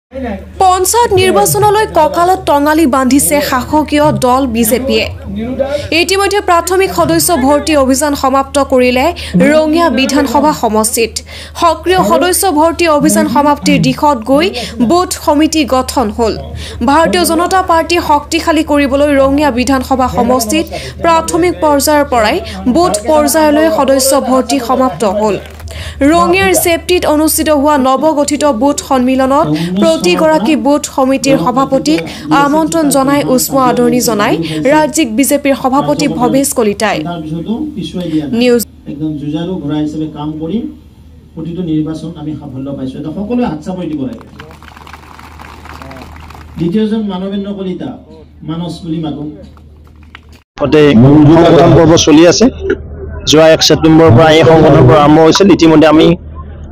পঞ্চায়ত নিৰ্বাচনলৈ কঁকালত টঙালি বান্ধিছে শাসকীয় দল বিজেপিয়ে। ইতিমধ্যে প্ৰাথমিক সদস্য ভৰ্তি অভিযান সমাপ্ত কৰিলে ৰঙিয়া বিধানসভা সমষ্টিত। সক্ৰিয় সদস্য ভৰ্তি অভিযান সমাপ্তিৰ দিশত গৈ বুথ সমিতি গঠন হ'ল। ভাৰতীয় জনতা পাৰ্টি শক্তিশালী কৰিবলৈ ৰঙিয়া বিধানসভা সমষ্টিত প্ৰাথমিক পৰ্যায়ৰ পৰাই বুথ পৰ্যায়লৈ সদস্য ভৰ্তি সমাপ্ত হ'ল। ৰঙিয়াৰ চেপ্টিত অনুষ্ঠিত হোৱা নৱগঠিত বুথ সন্মিলনত প্ৰতিগৰাকী বুথ সমিতিৰ সভাপতিক আমন্ত্ৰণ জনাই উষ্ম আদৰণি জনাই ৰাজ্যিক বিজেপিৰ সভাপতি ভৱেশ কলিতাই। নিউজ একদম জুজাৰু ঘোঁৰা হিচাপে কাম কৰি প্ৰতিটো নিৰ্বাচন আমি সাফল্য পাইছো। এটা সকলোৱে হাত চাপৰি দিব লাগে। দ্বিতীয়জন মানৱেন্দ্ৰ কলিতা মানস বুলি মাতো। সংগঠন পৰ্ব চলি আছে। যোৱা 1 ছেপ্টেম্বৰৰ পৰা এই সংগঠনৰ পৰা আৰম্ভ হৈছিল। ইতিমধ্যে আমি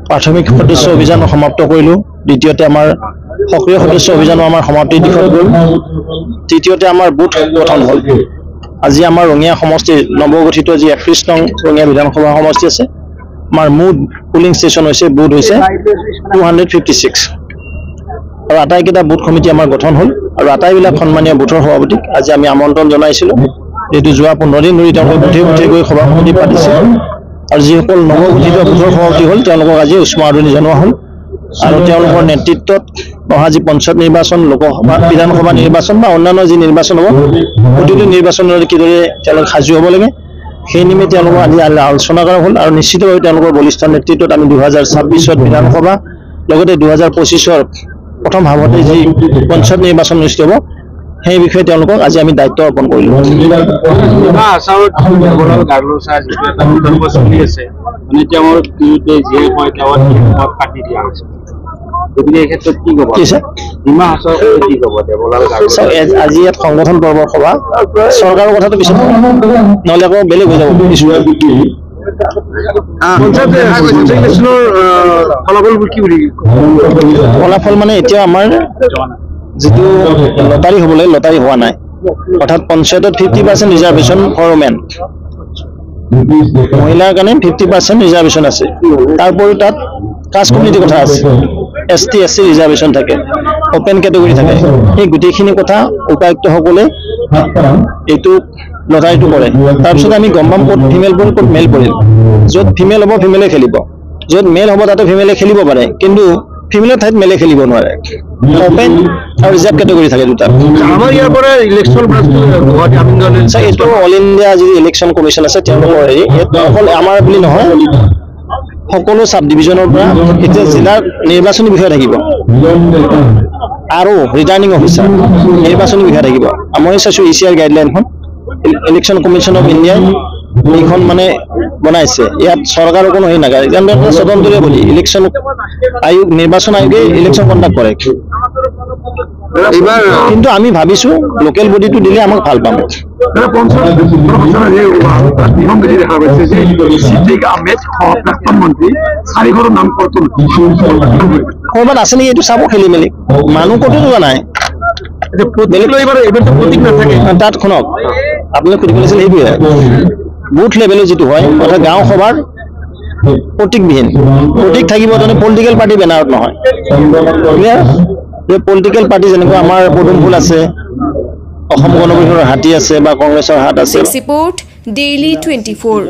প্ৰাথমিক সদস্য অভিযান সমাপ্ত কৰিলোঁ। দ্বিতীয়তে আমাৰ সক্ৰিয় সদস্য অভিযানো আমাৰ সমাপ্তিৰ দিশত গ'ল। তৃতীয়তে আমাৰ বুথ গঠন হ'ল। আজি আমাৰ ৰঙিয়া সমষ্টিৰ নৱগঠিত যি 31 নং ৰঙিয়া বিধানসভা সমষ্টি আছে, আমাৰ মুঠ পুলিং ষ্টেচন হৈছে বুথ হৈছে 256 আৰু আটাইকেইটা বুথ কমিটি আমাৰ গঠন হ'ল আৰু আটাইবিলাক সন্মানীয় বুথৰ সভাপতিক আজি আমি আমন্ত্ৰণ জনাইছিলোঁ। এইটো যোৱা 15 দিন ধৰি তেওঁলোকে বুথে বুথে গৈ সভা সমিতি পাতিছে আৰু যিসকল নৱগঠিত বুথৰ সভাপতি হ'ল তেওঁলোকক আজি উষ্ম আদৰণি জনোৱা হ'ল আৰু তেওঁলোকৰ নেতৃত্বত অহা যি পঞ্চায়ত নিৰ্বাচন, লোকসভা, বিধানসভা নিৰ্বাচন বা অন্যান্য যি নিৰ্বাচন হ'ব, প্ৰতিটো নিৰ্বাচনৰ কিদৰে তেওঁলোক সাজু হ'ব লাগে সেই নিমিত্তে তেওঁলোকক আজি আলোচনা কৰা হ'ল আৰু নিশ্চিতভাৱে তেওঁলোকৰ বলিষ্ঠ নেতৃত্বত আমি 2026 বিধানসভা লগতে 2025 প্ৰথম ভাগতে যি পঞ্চায়ত নিৰ্বাচন অনুষ্ঠিত হ'ব সেই বিষয়ে তেওঁলোকক আজি আমি দায়িত্ব অৰ্পণ কৰিলোঁ। আজি ইয়াত সংগঠন পৰ্বৰ সভা, চৰকাৰৰ কথাটো পিছত নহ'লে আকৌ বেলেগ হৈ যাব। ফলাফল মানে এতিয়া আমাৰ যিটো লটাৰী হ'ব লাগে লটাৰী হোৱা নাই, অৰ্থাৎ পঞ্চায়তত 50% ৰিজাৰ্ভেশ্যন ফৰ ওমেন, মহিলাৰ কাৰণে 50% ৰিজাৰ্ভেশ্যন আছে। তাৰ উপৰিও তাত কাষ্ট কমিউনিটিৰ কথা আছে, ST SC ৰিজাৰ্ভেশ্যন থাকে, অপেন কেটেগৰী থাকে। সেই গোটেইখিনি কথা উপায়ুক্তসকলে এইটো লটাৰীটো কৰে। তাৰপিছত আমি গম পাম ক'ত ফিমেল পৰিল ক'ত মেল পৰিল। য'ত ফিমেল হ'ব ফিমেলে খেলিব, য'ত মেল হ'ব তাতে ফিমেলে খেলিব পাৰে, কিন্তু ফিমেলৰ ঠাইত মেলে খেলিব নোৱাৰে। অপেন আৰু ৰিজাৰ্ভ কেটেগৰী থাকে দুটা। আমাৰ ইয়াৰ পৰা ইলেকশ্যন এইটো অল ইণ্ডিয়া যি ইলেকশ্যন কমিশ্যন আছে তেওঁলোকৰ হেৰি, অকল আমাৰ বুলি নহয়, সকলো চাব ডিভিজনৰ পৰা এতিয়া জিলাৰ নিৰ্বাচনী বিষয়া থাকিব আৰু ৰিটাৰ্ণিং অফিচাৰ নিৰ্বাচনী বিষয়া থাকিব। মই চাইছোঁ ECR গাইডলাইনখন ইলেকশ্যন কমিশ্যন অফ ইণ্ডিয়াই এইখন মানে বনাইছে। ইয়াত চৰকাৰৰ কোনো হেৰি নাগায়, স্বতন্ত্ৰীয় বুলি ইলেকশ্যন আয়োগ, নিৰ্বাচন আয়োগে ইলেকশ্যন কণ্ডাক্ট কৰে। কিন্তু আমি ভাবিছোঁ লোকেল বডিটো দিলে আমাক ভাল পাম। ক'ৰবাত আছে নেকি এইটো চাব, খেলি মেলি মানুহ ক'তো যোৱা নাই। তাত শুনক, আপোনালোকে সুধিব লাগিছিল সেইটোৱে বুথ লেভেলৰ যিটো হয়, অৰ্থাৎ গাঁও সভাৰ প্ৰতীকবিহীন, প্ৰতীক থাকিব তেনে পলিটিকেল পাৰ্টি বেনাৰত নহয়। পলিটিকেল পাৰ্টি যেনেকুৱা আমাৰ পদুম ফুল আছে, অসম গণ পৰিষদৰ হাতী আছে বা কংগ্ৰেছৰ হাত আছে। Report daily 24।